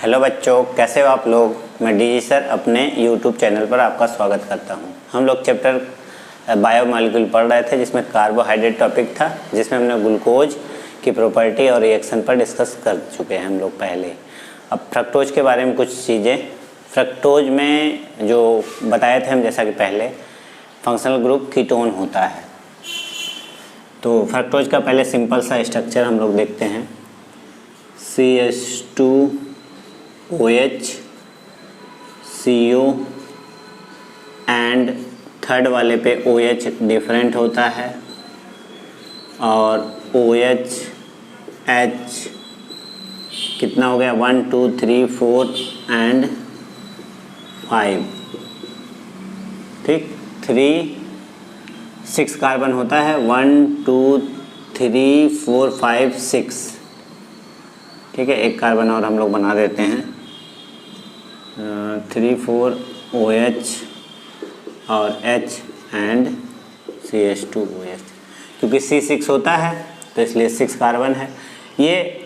Hello बच्चों, कैसे हो आप लोग। मैं डीजी सर अपने यूट्यूब चैनल पर आपका स्वागत करता हूं। हम लोग चैप्टर बायोमॉलिक्यूल पढ़ रहे थे जिसमें कार्बोहाइड्रेट टॉपिक था, जिसमें हमने ग्लूकोज की प्रॉपर्टी और रिएक्शन पर डिस्कस कर चुके हैं हम लोग पहले। अब फ्रक्टोज के बारे में कुछ चीज़ें। फ्रक्टोज में जो बताए थे हम, जैसा कि पहले फंक्शनल ग्रुप कीटोन होता है। तो फ्रक्टोज का पहले सिंपल सा स्ट्रक्चर हम लोग देखते हैं। CH2OH CO एंड थर्ड वाले पे OH डिफरेंट होता है और OH H कितना हो गया 1 2 3 4 एंड 5, ठीक। 6 कार्बन होता है, 1 2 3 4 5 6, ठीक है। एक कार्बन और हम लोग बना देते हैं 3 4 OH और H एंड CH2OH, क्योंकि C6 होता है तो इसलिए 6 कार्बन है। ये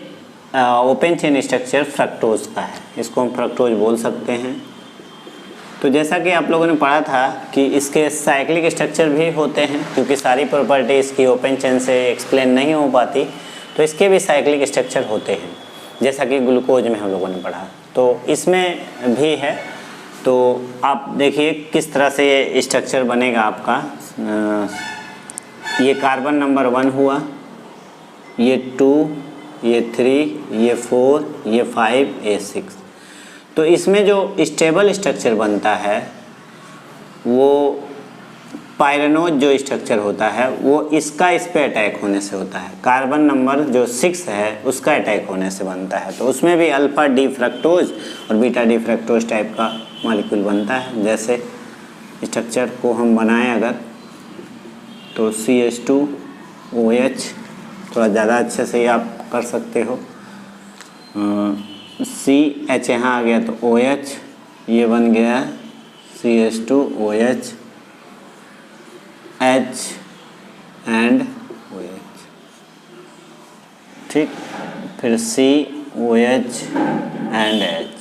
ओपन चेन स्ट्रक्चर फ्रक्टोज का है, इसको हम फ्रक्टोज बोल सकते हैं। तो जैसा कि आप लोगों ने पढ़ा था कि इसके साइक्लिक स्ट्रक्चर भी होते हैं, क्योंकि सारी प्रॉपर्टी इसकी ओपन चेन से एक्सप्लेन नहीं हो पाती, तो इसके भी साइक्लिक स्ट्रक्चर होते हैं, जैसा कि ग्लूकोज में हम लोगों ने पढ़ा। तो इसमें भी है। तो आप देखिए किस तरह से ये स्ट्रक्चर बनेगा आपका। ये कार्बन नंबर 1 हुआ, ये 2, ये 3, ये 4, ये 5, ये 6। तो इसमें जो स्टेबल स्ट्रक्चर बनता है वो पायरेनोज जो स्ट्रक्चर होता है वो इसका इस पे अटैक होने से होता है। कार्बन नंबर जो 6 है उसका अटैक होने से बनता है। तो उसमें भी अल्फा डी फ्रक्टोज और बीटा डी फ्रक्टोज टाइप का मॉलिक्यूल बनता है। जैसे स्ट्रक्चर को हम बनाएं अगर, तो CH2OH, थोड़ा ज़्यादा अच्छे से आप कर सकते हो। CH यहाँ आ गया तो OH, ये बन गया CH2OH H एंड OH, ठीक। फिर COH एंड H,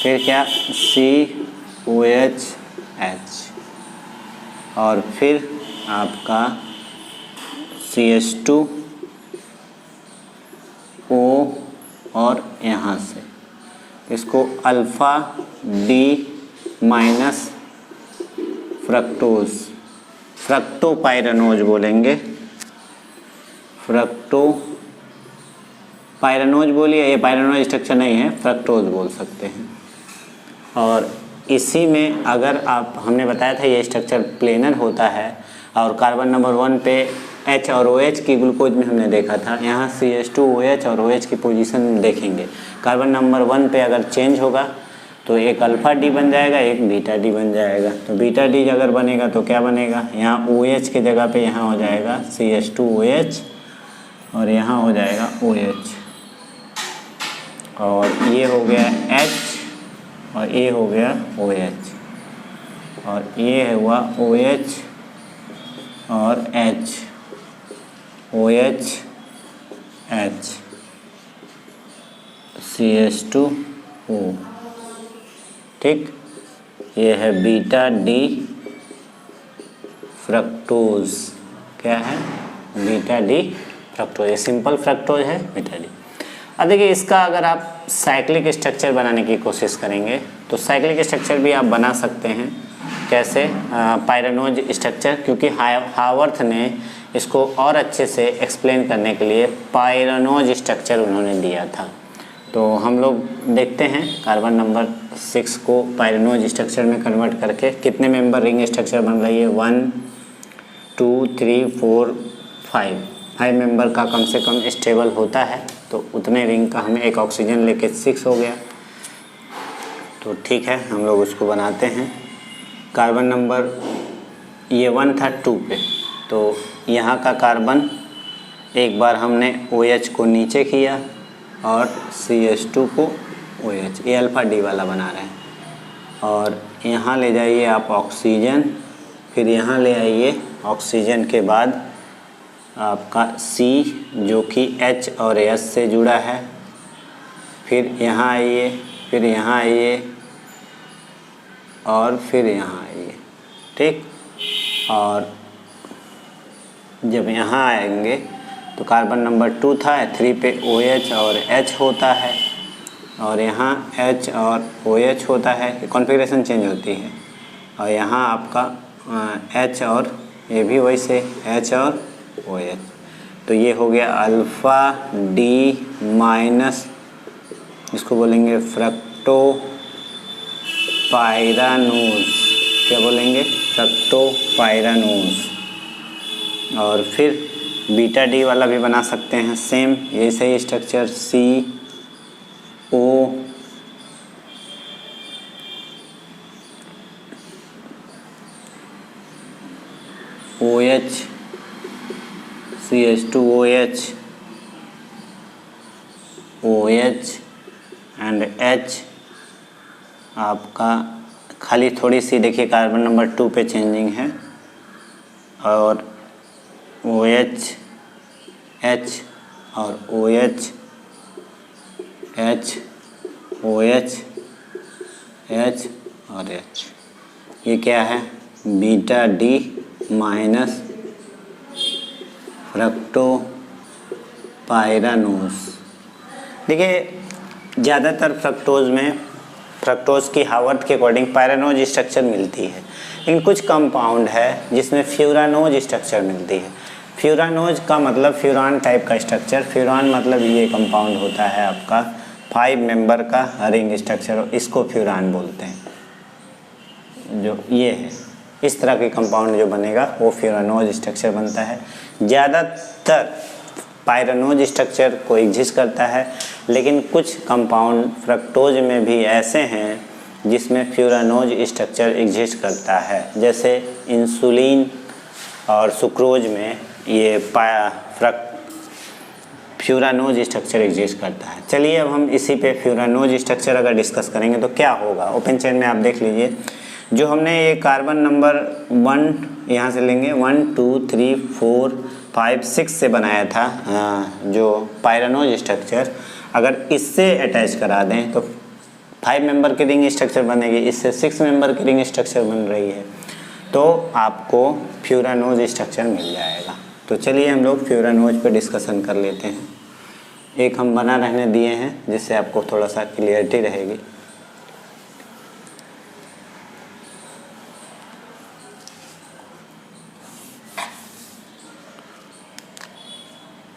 फिर क्या COH H, और फिर आपका CH2O और यहाँ से इसको अल्फ़ा डी माइनस फ्रक्टोज, फ्रक्टोपायरेनोज बोलेंगे। फ्रक्टोपायरेनोज बोलिए, ये पायरेनोज स्ट्रक्चर नहीं है, फ्रक्टोज बोल सकते हैं। और इसी में अगर आप, हमने बताया था ये स्ट्रक्चर प्लेनर होता है, और कार्बन नंबर 1 पे H और OH की ग्लूकोज में हमने देखा था। यहाँ CH2OH और OH की पोजीशन देखेंगे। कार्बन नंबर 1 पे अगर चेंज होगा तो एक अल्फ़ा डी बन जाएगा, एक बीटा डी बन जाएगा। तो बीटा डी अगर बनेगा तो क्या बनेगा, यहाँ OH की जगह पे यहाँ हो जाएगा CH2OH और यहाँ हो जाएगा OH, और ये हो गया H और ये हो गया OH, और ये हुआ OH और H, OH H CH2O, ठीक। ये है बीटा डी फ्रक्टोज। क्या है, बीटा डी फ्रक्टोज। ये सिंपल फ्रक्टोज है, बीटा डी। अब देखिए इसका अगर आप साइक्लिक स्ट्रक्चर बनाने की कोशिश करेंगे तो साइक्लिक स्ट्रक्चर भी आप बना सकते हैं। कैसे, पायरेनोज स्ट्रक्चर, क्योंकि हावर्थ ने इसको और अच्छे से एक्सप्लेन करने के लिए पायरेनोज स्ट्रक्चर उन्होंने दिया था। तो हम लोग देखते हैं कार्बन नंबर 6 को पायरेनोज स्ट्रक्चर में कन्वर्ट करके कितने मेंबर रिंग स्ट्रक्चर बन रही है। 1 2 3 4 5 मेंबर का कम से कम स्टेबल होता है। तो उतने रिंग का हमें एक ऑक्सीजन लेके 6 हो गया। तो ठीक है, हम लोग उसको बनाते हैं। कार्बन नंबर ये 1 था 2 पे, तो यहाँ का कार्बन एक बार हमने OH को नीचे किया और CH2 को OH, ये अल्फ़ा डी वाला बना रहे हैं। और यहाँ ले जाइए आप ऑक्सीजन, फिर यहाँ ले आइए ऑक्सीजन के बाद आपका C जो कि H और S से जुड़ा है, फिर यहाँ आइए, फिर यहाँ आइए और फिर यहाँ आइए, ठीक। और जब यहाँ आएंगे तो कार्बन नंबर 2 था, 3 पे OH और H होता है और यहाँ H और OH होता है, कॉन्फ़िगरेशन चेंज होती है। और यहाँ आपका H और ये भी वैसे H और OH। तो ये हो गया अल्फ़ा D माइनस, इसको बोलेंगे फ्रक्टोपाइरानोज। क्या बोलेंगे? फ्रक्टोपाइरानोज। और फिर बीटा डी वाला भी बना सकते हैं सेम, ये सही structure OH CH2OH OH and H आपका खाली थोड़ी सी देखिए कार्बन नंबर 2 पे चेंजिंग है और OH H और OH H OH H और H। ये क्या है? Beta D minus fructopyranose. देखिए ज़्यादातर फ्रक्टोज की हावर्थ के अकॉर्डिंग पायरानोज स्ट्रक्चर मिलती है, लेकिन कुछ कंपाउंड है जिसमें फ्यूरानोज स्ट्रक्चर मिलती है। फ्यूरानोज का मतलब फ्यूरान टाइप का स्ट्रक्चर, फ्यूरान मतलब ये कंपाउंड होता है आपका 5 मेंबर का रिंग स्ट्रक्चर, इसको फ्यूरान बोलते हैं। जो ये है इस तरह के कंपाउंड जो बनेगा वो फ्यूरानोज स्ट्रक्चर बनता है। ज़्यादातर पायरानोज स्ट्रक्चर को एग्जिस्ट करता है, लेकिन कुछ कंपाउंड फ्रक्टोज में भी ऐसे हैं जिसमें फ्यूरानोज स्ट्रक्चर एग्जिस्ट करता है, जैसे इंसुलिन और सुक्रोज में ये फ्यूरानोज स्ट्रक्चर एग्जिस्ट करता है। चलिए अब हम इसी पे फ्यूरानोज स्ट्रक्चर अगर डिस्कस करेंगे तो क्या होगा। ओपन चेन में आप देख लीजिए, जो हमने ये कार्बन नंबर 1 यहाँ से लेंगे 1 2 3 4 5 6 से बनाया था जो पायरानोज स्ट्रक्चर, अगर इससे अटैच करा दें तो 5 मेंबर की रिंग स्ट्रक्चर बनेगी, इससे 6 मेंबर की रिंग स्ट्रक्चर बन रही है, तो आपको फ्यूरानोज स्ट्रक्चर मिल जाएगा। तो चलिए हम लोग फ्यूरानोज पे डिस्कशन कर लेते हैं। एक हम बना रहने दिए हैं जिससे आपको थोड़ा सा क्लियरिटी रहेगी।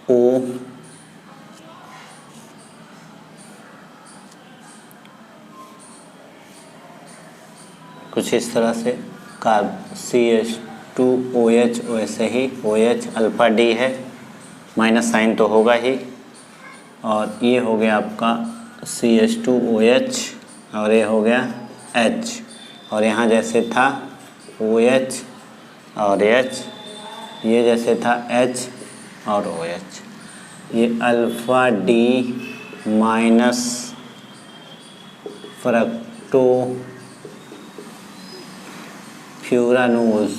O कुछ इस तरह से CH2OH, वैसे ही OH अल्फ़ा डी है, माइनस साइन तो होगा ही। और ये हो गया आपका CH2OH और ये हो गया H, और यहाँ जैसे था OH और H, ये जैसे था H और OH। ये alpha D minus fructo furanose.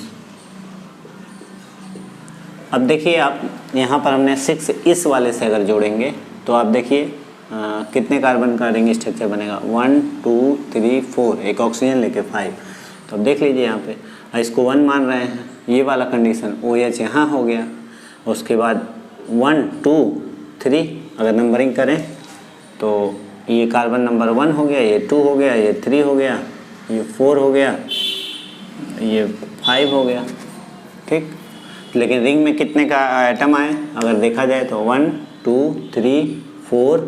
अब देखिए आप यहाँ पर हमने 6 इस वाले से अगर जोड़ेंगे तो आप देखिए कितने कार्बन का रिंग स्ट्रक्चर बनेगा, 1 2 3 4, एक ऑक्सीजन लेके 5। तो अब देख लीजिए यहाँ पे इसको 1 मान रहे हैं, ये वाला कंडीशन OH यहाँ हो गया। उसके बाद 1 2 3 अगर नंबरिंग करें तो ये कार्बन नंबर 1 हो गया, ये 2 हो गया, ये 3 हो गया, ये 4 हो गया, ये 5 हो गया, ठीक। लेकिन रिंग में कितने का एटम आए अगर देखा जाए तो 1 2 3 4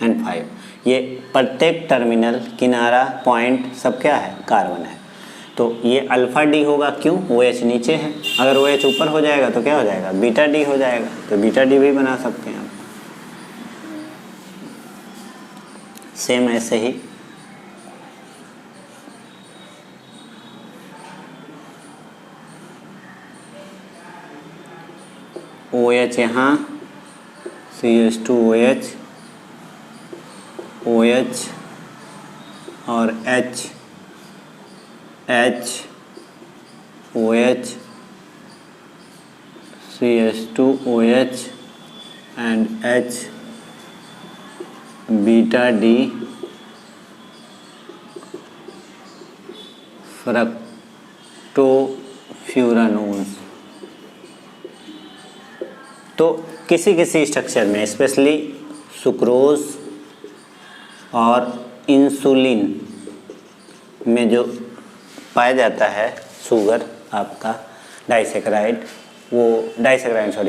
एंड 5। ये प्रत्येक टर्मिनल किनारा पॉइंट सब क्या है? कार्बन है। तो ये अल्फ़ा डी होगा, क्यों? OH नीचे है, अगर OH ऊपर हो जाएगा तो क्या हो जाएगा? बीटा डी हो जाएगा। तो बीटा डी भी बना सकते हैं आप। सेम ऐसे ही OH यहाँ CH2OH OH और H OH CH2OH and H beta D फ्रक्टोफ्यूरानोज। तो किसी किसी स्ट्रक्चर में स्पेशली सुक्रोज और इंसुलिन में जो पाया जाता है शुगर आपका डाइसेक्राइड,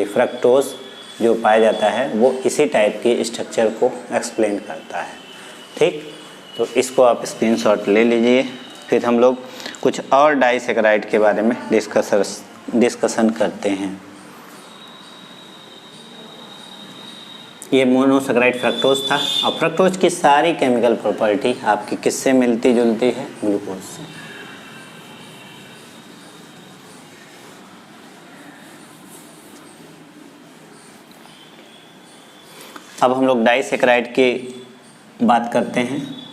फ्रक्टोज जो पाया जाता है वो इसी टाइप के स्ट्रक्चर को एक्सप्लेन करता है। ठीक, तो इसको आप स्क्रीनशॉट ले लीजिए। फिर हम लोग कुछ और डाइसेक्राइड के बारे में डिस्कशन करते हैं। ये मोनोसेक्राइड फ्रक्टोज था। और फ्रक्टोज की सारी केमिकल प्रॉपर्टी आपकी किससे मिलती जुलती है? ग्लूकोज से। अब हम लोग डाइसेक्राइड की बात करते हैं।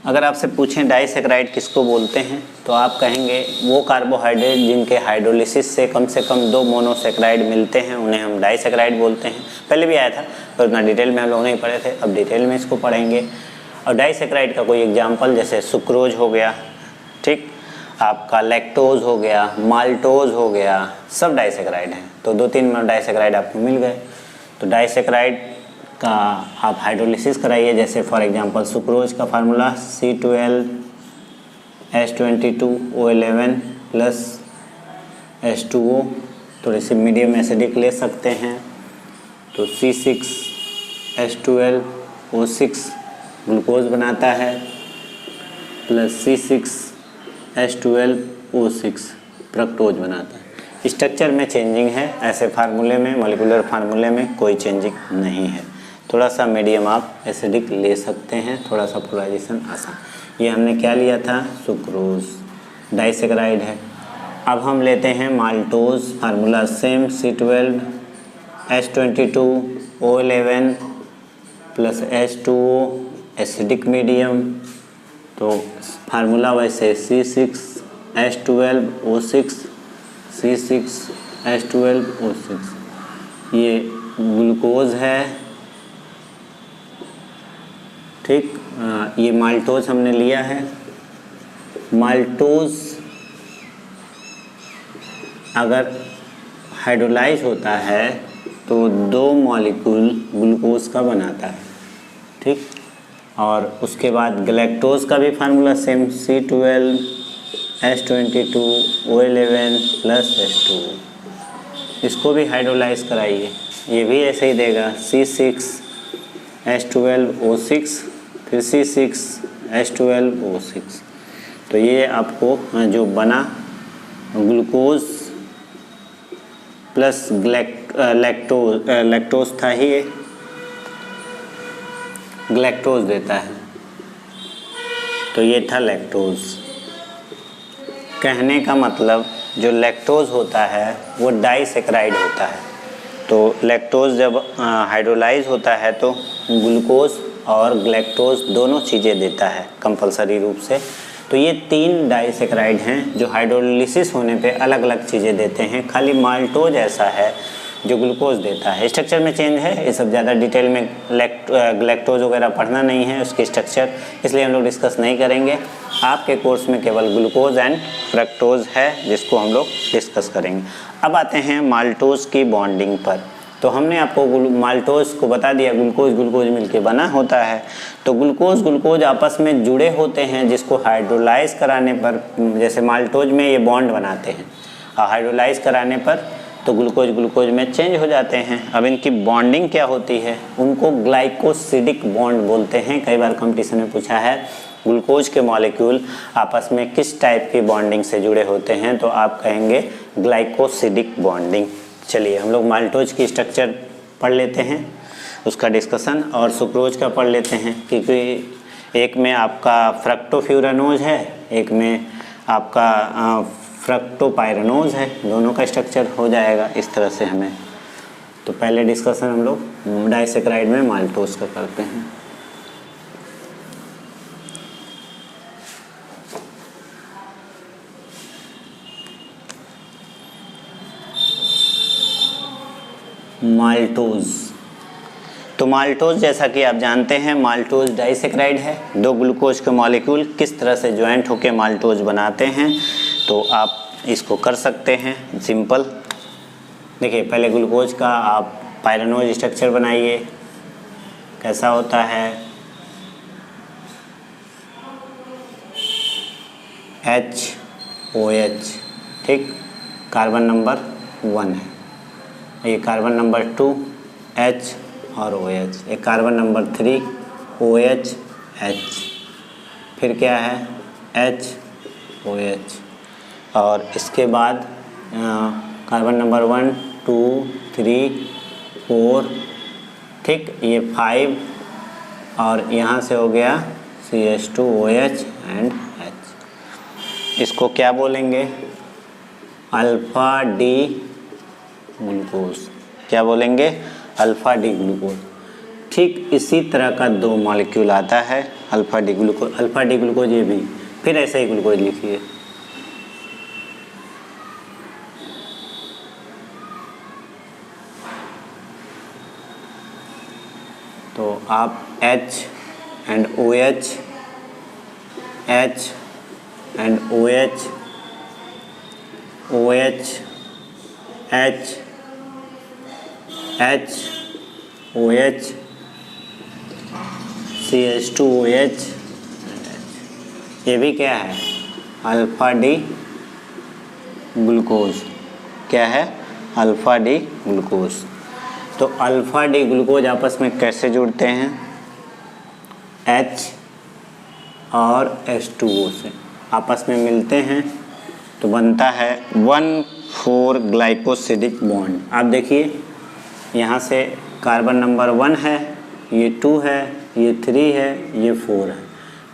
अगर आपसे पूछें डाइसेक्राइड किसको बोलते हैं तो आप कहेंगे वो कार्बोहाइड्रेट जिनके हाइड्रोलिसिस से कम 2 मोनोसेक्राइड मिलते हैं उन्हें हम डाइसेक्राइड बोलते हैं। पहले भी आया था पर उतना डिटेल में हम लोग नहीं पढ़े थे, अब डिटेल में इसको पढ़ेंगे। और डाइसेक्राइड का कोई एग्जाम्पल जैसे सुक्रोज हो गया, ठीक, आपका लैक्टोज हो गया, माल्टोज हो गया, सब डाइसेक्राइड हैं। तो 2-3 डाइसेक्राइड आपको मिल गए। तो डाइसेक्राइड का आप हाइड्रोलिसिस कराइए, जैसे फॉर एग्जांपल सुक्रोज का फार्मूला C12H22O11 प्लस H2O, थोड़ी सी मीडियम एसिडिक ले सकते हैं तो C6H12O6 ग्लूकोज बनाता है प्लस C6H12O6 फ्रक्टोज बनाता है। स्ट्रक्चर में चेंजिंग है, ऐसे फार्मूले में, मॉलिक्यूलर फार्मूले में कोई चेंजिंग नहीं है। थोड़ा सा मीडियम आप एसिडिक ले सकते हैं, थोड़ा सा पोलराइजेशन आसान। ये हमने क्या लिया था? सुक्रोज, डाइसेक्राइड है। अब हम लेते हैं maltose, formula same C12H22O11 plus H2O, acidic medium, तो फार्मूला वैसे C6H12O6 ये ग्लूकोज है, ठीक। ये माल्टोज हमने लिया है। माल्टोज अगर हाइड्रोलाइज होता है तो 2 मॉलिक्यूल ग्लूकोज का बनाता है, ठीक। और उसके बाद गैलेक्टोज का भी formula same C12H22O11 plus H2O, इसको भी हाइड्रोलाइज कराइए, ये भी ऐसे ही देगा C6H12O6 फिर C6H12O6। तो ये आपको जो बना ग्लूकोज प्लस लैक्टोज था ही, ये ग्लैक्टोज देता है, तो ये था लैक्टोज। कहने का मतलब जो लैक्टोज होता है वो डाइसेक्राइड होता है। तो लैक्टोज जब हाइड्रोलाइज होता है तो ग्लूकोज और ग्लैक्टोज दोनों चीज़ें देता है कंपलसरी रूप से। तो ये 3 डाइसेक्राइड हैं जो हाइड्रोलिसिस होने पे अलग अलग चीज़ें देते हैं। खाली माल्टोज ऐसा है जो ग्लूकोज देता है। स्ट्रक्चर में चेंज है, ये सब ज़्यादा डिटेल में ग्लैक्टोज वगैरह पढ़ना नहीं है, उसकी स्ट्रक्चर, इसलिए हम लोग डिस्कस नहीं करेंगे। आपके कोर्स में केवल ग्लूकोज एंड फ्रक्टोज है जिसको हम लोग डिस्कस करेंगे। अब आते हैं माल्टोज की बॉन्डिंग पर। तो हमने आपको माल्टोज को बता दिया ग्लूकोज मिलके बना होता है। तो ग्लूकोज आपस में जुड़े होते हैं, जिसको हाइड्रोलाइज कराने पर, जैसे माल्टोज में ये बॉन्ड बनाते हैं और हाइड्रोलाइज कराने पर तो ग्लूकोज में चेंज हो जाते हैं। अब इनकी बॉन्डिंग क्या होती है? उनको ग्लाइकोसिडिक बॉन्ड बोलते हैं। कई बार कंपटीशन में पूछा है ग्लूकोज के मॉलिक्यूल आपस में किस टाइप की बॉन्डिंग से जुड़े होते हैं, तो आप कहेंगे ग्लाइकोसिडिक बॉन्डिंग। चलिए हम लोग माल्टोज की स्ट्रक्चर पढ़ लेते हैं, उसका डिस्कशन, और सुक्रोज का पढ़ लेते हैं, क्योंकि एक में आपका फ्रक्टोफ्यूरानोज है, एक में आपका फ्रक्टोपाइरानोज है, दोनों का स्ट्रक्चर हो जाएगा इस तरह से हमें। तो पहले डिस्कशन हम लोग डाइसेक्राइड में माल्टोज का करते हैं। माल्टोज। तो माल्टोज जैसा कि आप जानते हैं माल्टोज डाइसैकेराइड है। दो ग्लूकोज के मॉलिक्यूल किस तरह से ज्वाइंट होकर माल्टोज बनाते हैं, तो आप इसको कर सकते हैं सिंपल। देखिए पहले ग्लूकोज का आप पायरानोज स्ट्रक्चर बनाइए, कैसा होता है HOH, ठीक, कार्बन नंबर 1 है, ये कार्बन नंबर 2 H और OH, एक कार्बन नंबर 3 OH H, फिर क्या है HOH, और इसके बाद कार्बन नंबर 1 2 3 4, ठीक, ये 5 और यहाँ से हो गया CH2OH एंड H। इसको क्या बोलेंगे, अल्फ़ा डी ग्लूकोज। क्या बोलेंगे, अल्फ़ा डी ग्लूकोज। ठीक इसी तरह का दो मॉलिक्यूल आता है alpha D glucose, alpha D glucose ये भी, फिर ऐसे ही ग्लूकोज लिखिए। तो आप H and OH, H and OH, OH H, H OH, CH2OH, ये भी क्या है, अल्फ़ा डी ग्लूकोज। क्या है, अल्फ़ा डी ग्लूकोज। तो अल्फ़ा डी ग्लूकोज आपस में कैसे जुड़ते हैं, H और H2O से आपस में मिलते हैं तो बनता है 1,4 ग्लाइकोसिडिक बॉन्ड। आप देखिए यहाँ से कार्बन नंबर 1 है, ये 2 है, ये 3 है, ये 4 है,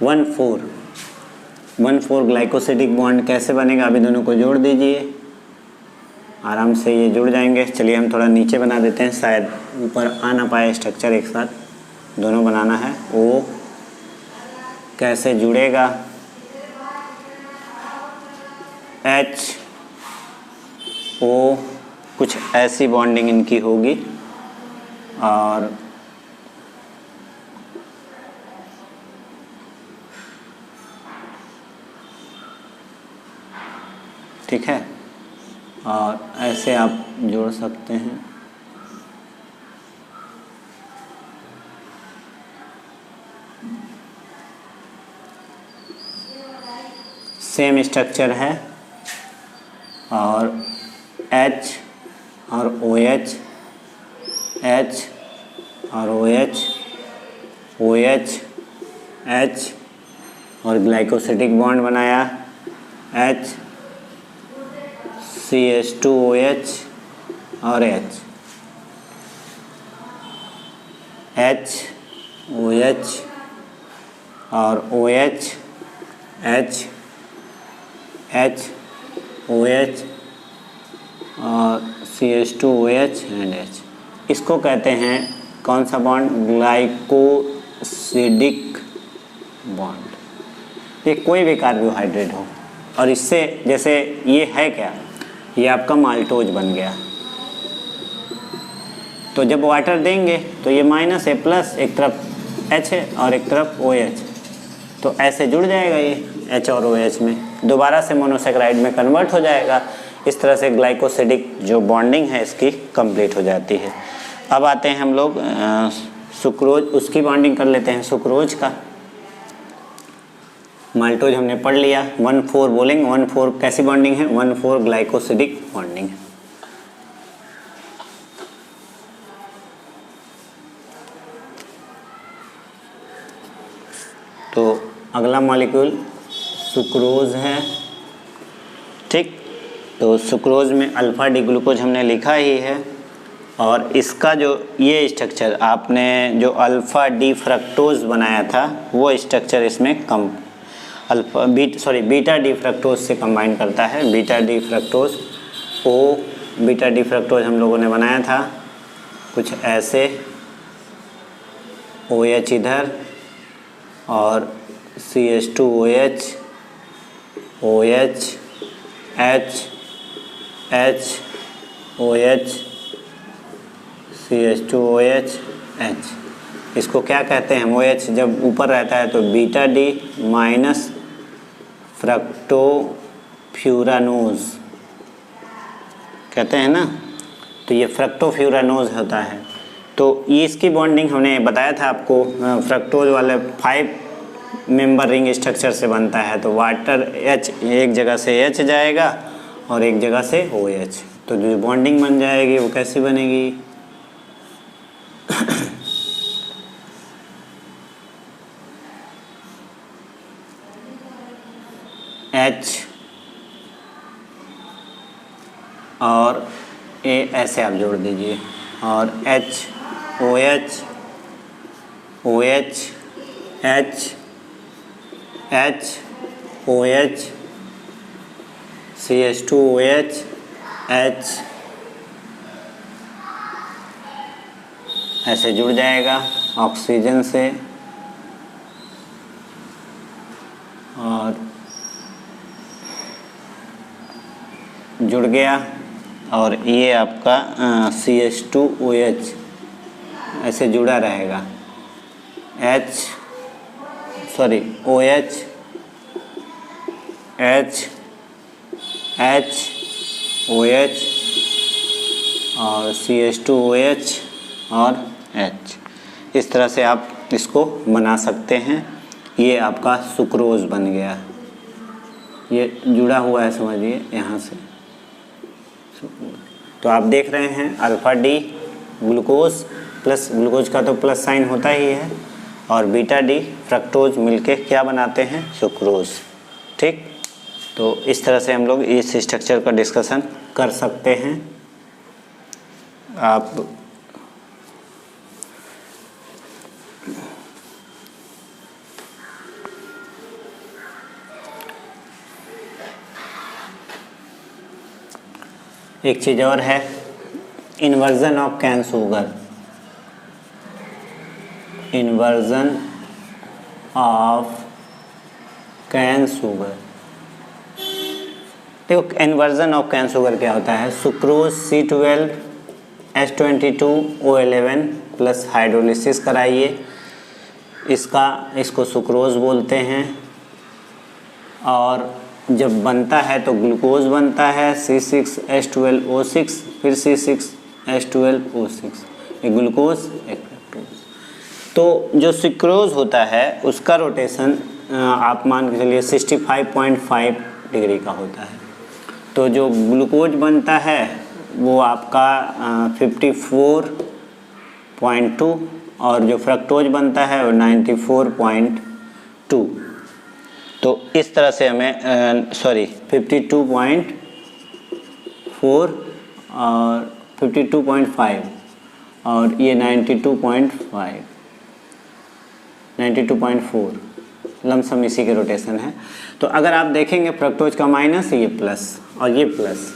1,4 ग्लाइकोसिडिक बॉन्ड कैसे बनेगा, अभी दोनों को जोड़ दीजिए, आराम से ये जुड़ जाएंगे। चलिए हम थोड़ा नीचे बना देते हैं, शायद ऊपर आ ना पाए स्ट्रक्चर एक साथ, दोनों बनाना है। O कैसे जुड़ेगा, H O, कुछ ऐसी बॉन्डिंग इनकी होगी, और ठीक है, और ऐसे आप जोड़ सकते हैं। सेम स्ट्रक्चर है, और H और OH, H और OH, OH H और ग्लाइकोसिडिक बॉन्ड बनाया, H CH2OH और H, H OH और OH, H H OH और CH2OH एंड H। इसको कहते हैं कौन सा बॉन्ड, ग्लाइकोसिडिक बॉन्ड। ये कोई भी कार्बोहाइड्रेट हो, और इससे जैसे ये है क्या, ये आपका माल्टोज बन गया। तो जब वाटर देंगे तो ये माइनस है, प्लस एक तरफ H है और एक तरफ OH, तो ऐसे जुड़ जाएगा ये H और OH में, दोबारा से मोनोसेकेराइड में कन्वर्ट हो जाएगा। इस तरह से ग्लाइकोसिडिक जो बॉन्डिंग है इसकी कंप्लीट हो जाती है। अब आते हैं हम लोग सुक्रोज, उसकी बॉन्डिंग कर लेते हैं सुक्रोज का। माल्टोज हमने पढ़ लिया, 1,4 बोलेंगे, 1,4 कैसी बॉन्डिंग है, 1,4 ग्लाइकोसिडिक बॉन्डिंग है। तो अगला मॉलिक्यूल सुक्रोज है, ठीक। तो सुक्रोज में अल्फ़ा डी ग्लूकोज हमने लिखा ही है, और इसका जो ये स्ट्रक्चर आपने जो अल्फ़ा डी फ्रक्टोज बनाया था वो स्ट्रक्चर इसमें बीटा डी फ्रक्टोज से कंबाइन करता है। बीटा डी फ्रक्टोज ओ, बीटा डी फ्रक्टोज हम लोगों ने बनाया था कुछ ऐसे, OH इधर और CH2OH, OH H, H OH CH2OH H, इसको क्या कहते हैं हम? OH जब ऊपर रहता है तो बीटा डी माइनस फ्रक्टोफ्यूरानोज कहते हैं ना, तो ये फ्रक्टोफ्यूरानोज होता है। तो ये इसकी बॉन्डिंग हमने बताया था आपको, फ्रक्टोज वाले 5 मेंबर रिंग स्ट्रक्चर से बनता है। तो वाटर H एक जगह से H जाएगा और एक जगह से OH, तो जो बॉन्डिंग बन जाएगी वो कैसी बनेगी? H और A ऐसे आप जोड़ दीजिए, और H OH OH H H OH CH2OH H ऐसे जुड़ जाएगा ऑक्सीजन से, और जुड़ गया। और ये आपका CH2OH ऐसे जुड़ा रहेगा, OH H H OH और CH2OH और H, इस तरह से आप इसको बना सकते हैं। ये आपका सुक्रोज बन गया, ये जुड़ा हुआ है समझिए यहाँ से। तो आप देख रहे हैं alpha D glucose plus, glucose का तो प्लस साइन होता ही है, और बीटा डी फ्रक्टोज मिलके क्या बनाते हैं? सुक्रोज। ठीक, तो इस तरह से हम लोग इस स्ट्रक्चर का डिस्कशन कर सकते हैं। आप एक चीज़ और है, inversion of cane sugar. Inversion of cane sugar, देखो इन्वर्जन ऑफ कैन शुगर क्या होता है? सुक्रोज C12H22O11 प्लस हाइड्रोलिसिस कराइए, इसको सुक्रोज बोलते हैं। और जब बनता है तो ग्लूकोज बनता है C6H12O6, फिर C6H12O6, एक ग्लूकोज एक फ्रक्टोज। तो जो सुक्रोज होता है उसका रोटेशन आप मान के चलिए 65.5 डिग्री का होता है। तो जो ग्लूकोज बनता है वो आपका 54.2, और जो फ्रक्टोज बनता है वो 94.2। तो इस तरह से हमें 52.4 और 52.5 और ये 92.4 लमसम इसी के रोटेशन है। तो अगर आप देखेंगे फ्रक्टोज का माइनस, ये प्लस और ये प्लस,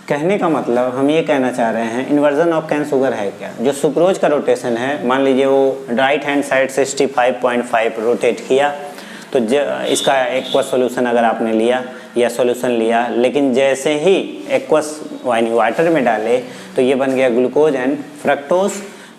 कहने का मतलब हम ये कहना चाह रहे हैं इन्वर्जन ऑफ कैन शुगर है क्या? जो सुक्रोज का रोटेशन है, मान लीजिए वो राइट हैंड साइड 65.5 रोटेट किया, तो इसका एक्वस सॉल्यूशन अगर आपने लिया या सॉल्यूशन लिया, लेकिन जैसे ही एक्वस वाटर में डाले तो ये बन गया ग्लूकोज एंड फ्रक्टोज।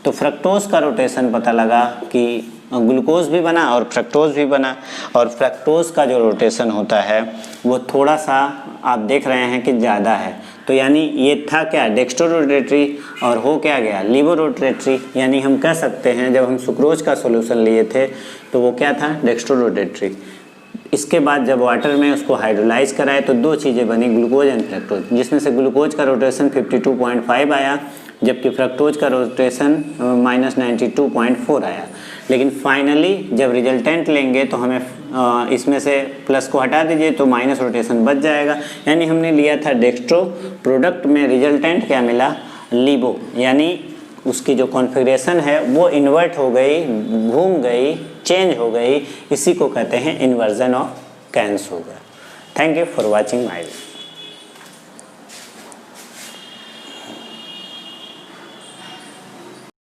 तो फ्रक्टोज का रोटेशन पता लगा कि ग्लूकोज भी बना और फ्रक्टोज भी बना, और फ्रक्टोज का जो रोटेशन होता है वो थोड़ा सा आप देख रहे हैं कि ज़्यादा है। तो यानी ये था क्या? डेक्स्ट्रो रोटेटरी, और हो क्या गया? Levo rotatory. यानी हम कह सकते हैं जब हम सुक्रोज का सॉल्यूशन लिए थे तो वो क्या था? Dextro rotatory. इसके बाद जब वाटर में उसको हाइड्रोलाइज कराए तो दो चीज़ें बनी, ग्लूकोज एंड फ्रक्टोज, जिसमें से ग्लूकोज का रोटेशन 52.5 आया, जबकि फ्रक्टोज का रोटेशन -92.4 आया। लेकिन फाइनली जब रिजल्टेंट लेंगे तो हमें इसमें से प्लस को हटा दीजिए तो माइनस रोटेशन बच जाएगा। यानी हमने लिया था डेक्स्ट्रो, प्रोडक्ट में रिजल्टेंट क्या मिला? लीवो। यानी उसकी जो कॉन्फ़िगरेशन है वो इन्वर्ट हो गई, घूम गई, चेंज हो गई। इसी को कहते हैं inversion of cane sugar. Thank you for watching my video.